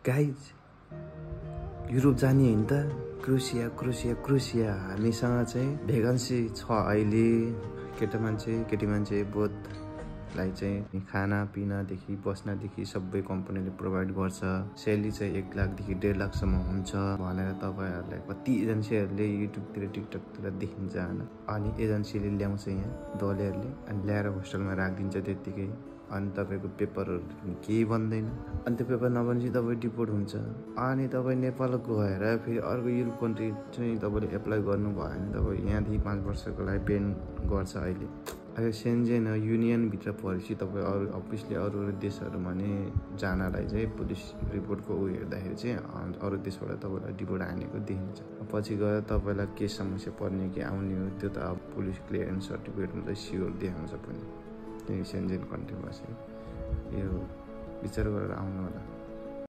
Guys Europe जाने होइन त क्रोसिया हामीसँग चाहिँ भ्याकेन्सी छ अहिले केटी मान्छे बोथलाई चाहिँ खाना पिनादेखि बस्नदेखि सबै कम्पनीले प्रोभाइड गर्छ स्यालेरी चाहिँ 1 लाखदेखि 1.5 लाखसम्म हुन्छ भनेर तपाईहरुलाई कति एजेन्सीहरूले युट्युबतिर टिकटकतिर देखिन्छ हैन अनि एजेन्सीले ल्याउँछ यहाँ दलेरले अनि ल्याएर होस्टलमा राखिदिन्छ त्यतिकै अनि तपाईको पेपरहरु केही बन्दैन अनि त्यो पेपर नबनेपछि तपाई डिपोर्ट हुन्छ अनि तपाई नेपाल गएर फेरि अर्को युरोप कन्ट्री चाहिँ तपाईले एप्लाई गर्नु भयो भने तपाई यहाँदेखि 5 वर्षको लागि पेन गर्छ अहिले अहिले सेन्जेन युनियन भित्र परेपछि तपाई अफिसले अरु देशहरुमा नि जानलाई चाहिँ पुलिस रिपोर्टको उ हेर्दाखेरि चाहिँ अरु देशबाट तपाईलाई डिपोर्ट हानेको देखिन्छ पछि गएर तपाईलाई के समस्या पर्ने कि आउने हो त्यो त अब पुलिस क्लियरेन्स सर्टिफिकेटमा चाहिँ स्योर देखाउँछ पनि सेन्जेन कन्ट्रीमा चाहिँ यो विचार गरेर आउनु होला।